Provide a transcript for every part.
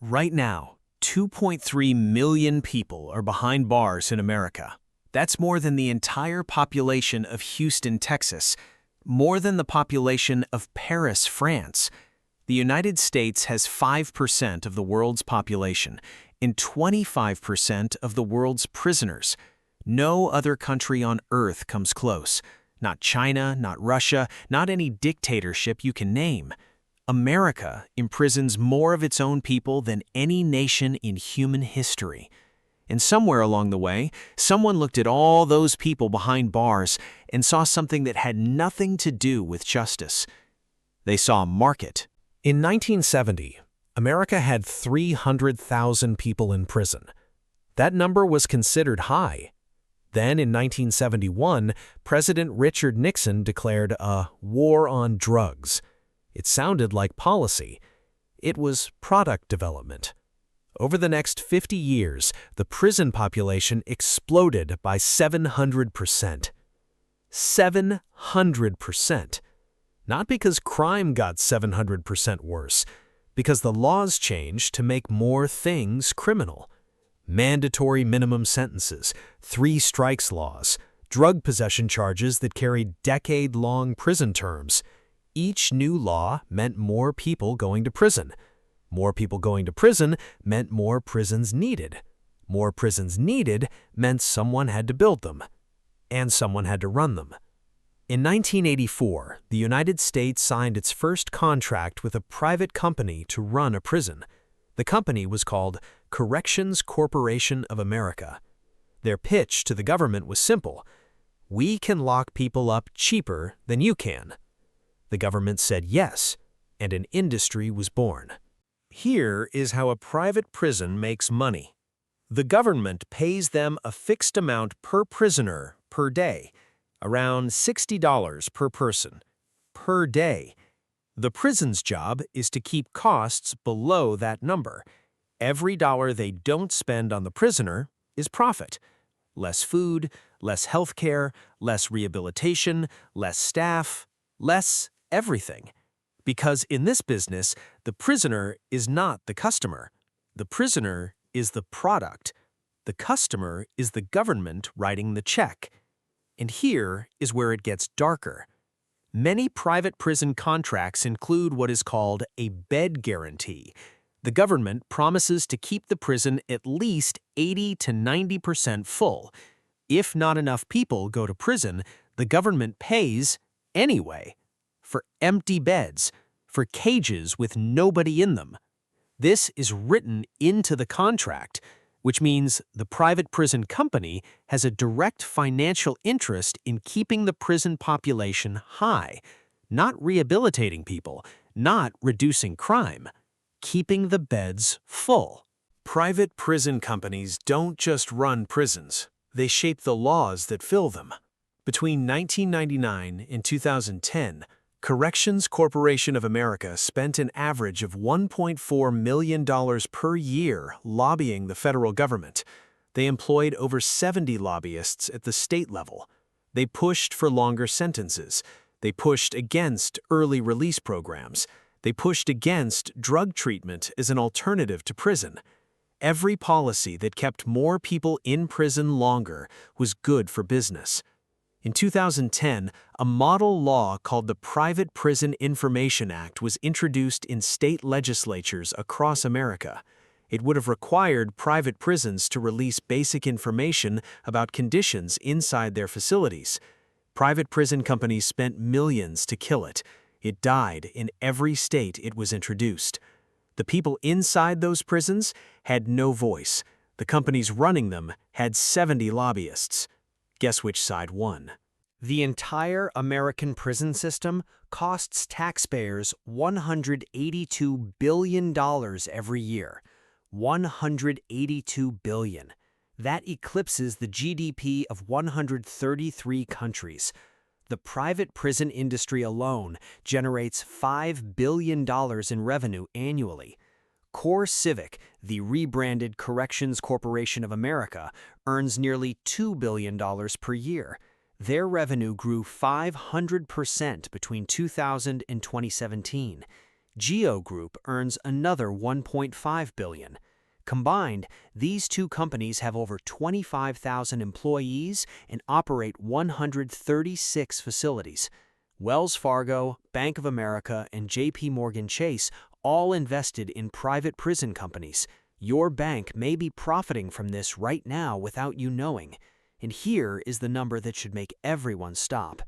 Right now, 2.3 million people are behind bars in America. That's more than the entire population of Houston, Texas, more than the population of Paris, France. The United States has 5% of the world's population and 25% of the world's prisoners. No other country on earth comes close. Not China, not Russia, not any dictatorship you can name. America imprisons more of its own people than any nation in human history. And somewhere along the way, someone looked at all those people behind bars and saw something that had nothing to do with justice. They saw a market. In 1970, America had 300,000 people in prison. That number was considered high. Then in 1971, President Richard Nixon declared a war on drugs. It sounded like policy. It was product development. Over the next 50 years, the prison population exploded by 700%. 700%. Not because crime got 700% worse, because the laws changed to make more things criminal. Mandatory minimum sentences, 3 strikes laws, drug possession charges that carried decade-long prison terms. Each new law meant more people going to prison. More people going to prison meant more prisons needed. More prisons needed meant someone had to build them, and someone had to run them. In 1984, the United States signed its first contract with a private company to run a prison. The company was called Corrections Corporation of America. Their pitch to the government was simple: we can lock people up cheaper than you can. The government said yes, and an industry was born. Here is how a private prison makes money. The government pays them a fixed amount per prisoner per day, around $60 per person, per day. The prison's job is to keep costs below that number. Every dollar they don't spend on the prisoner is profit. Less food, less health care, less rehabilitation, less staff, less everything. Because in this business, the prisoner is not the customer. The prisoner is the product. The customer is the government writing the check. And here is where it gets darker. Many private prison contracts include what is called a bed guarantee. The government promises to keep the prison at least 80 to 90% full. If not enough people go to prison, the government pays anyway. For empty beds, for cages with nobody in them. This is written into the contract, which means the private prison company has a direct financial interest in keeping the prison population high, not rehabilitating people, not reducing crime, keeping the beds full. Private prison companies don't just run prisons, they shape the laws that fill them. Between 1999 and 2010, Corrections Corporation of America spent an average of $1.4 million per year lobbying the federal government. They employed over 70 lobbyists at the state level. They pushed for longer sentences. They pushed against early release programs. They pushed against drug treatment as an alternative to prison. Every policy that kept more people in prison longer was good for business. In 2010, a model law called the Private Prison Information Act was introduced in state legislatures across America. It would have required private prisons to release basic information about conditions inside their facilities. Private prison companies spent millions to kill it. It died in every state it was introduced. The people inside those prisons had no voice. The companies running them had 70 lobbyists. Guess which side won? The entire American prison system costs taxpayers $182 billion every year. $182 billion. That eclipses the GDP of 133 countries. The private prison industry alone generates $5 billion in revenue annually. Core Civic, the rebranded Corrections Corporation of America, earns nearly $2 billion per year. Their revenue grew 500% between 2000 and 2017. Geo Group earns another $1.5 billion. Combined, these two companies have over 25,000 employees and operate 136 facilities. Wells Fargo, Bank of America, and J.P. Morgan Chase all invested in private prison companies. Your bank may be profiting from this right now without you knowing. And here is the number that should make everyone stop.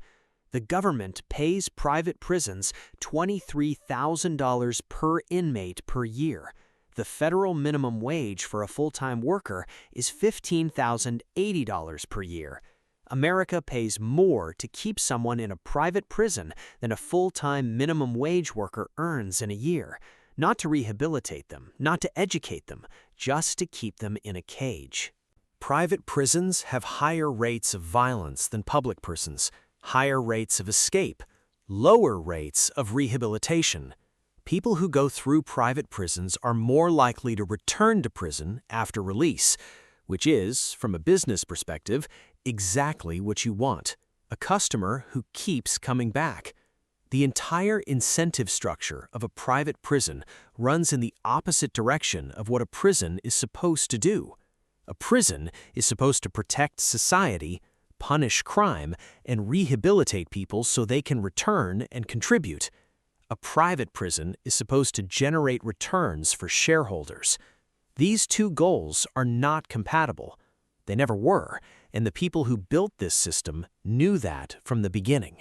The government pays private prisons $23,000 per inmate per year. The federal minimum wage for a full-time worker is $15,080 per year. America pays more to keep someone in a private prison than a full-time minimum wage worker earns in a year. Not to rehabilitate them, not to educate them, just to keep them in a cage. Private prisons have higher rates of violence than public prisons, higher rates of escape, lower rates of rehabilitation. People who go through private prisons are more likely to return to prison after release, which is, from a business perspective, exactly what you want: a customer who keeps coming back. The entire incentive structure of a private prison runs in the opposite direction of what a prison is supposed to do. A prison is supposed to protect society, punish crime, and rehabilitate people so they can return and contribute. A private prison is supposed to generate returns for shareholders. These two goals are not compatible. They never were, and the people who built this system knew that from the beginning.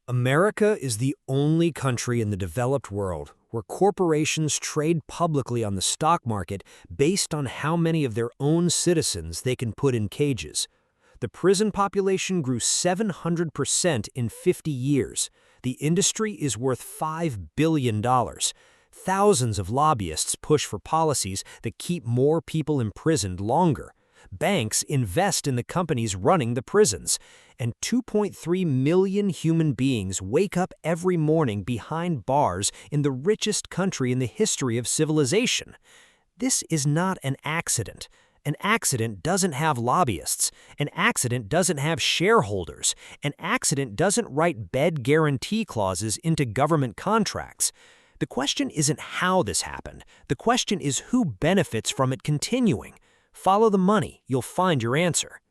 America is the only country in the developed world where corporations trade publicly on the stock market based on how many of their own citizens they can put in cages. The prison population grew 700% in 50 years. The industry is worth $5 billion. Thousands of lobbyists push for policies that keep more people imprisoned longer. Banks invest in the companies running the prisons. And 2.3 million human beings wake up every morning behind bars in the richest country in the history of civilization. This is not an accident. An accident doesn't have lobbyists. An accident doesn't have shareholders. An accident doesn't write bed guarantee clauses into government contracts. The question isn't how this happened. The question is who benefits from it continuing. Follow the money. You'll find your answer.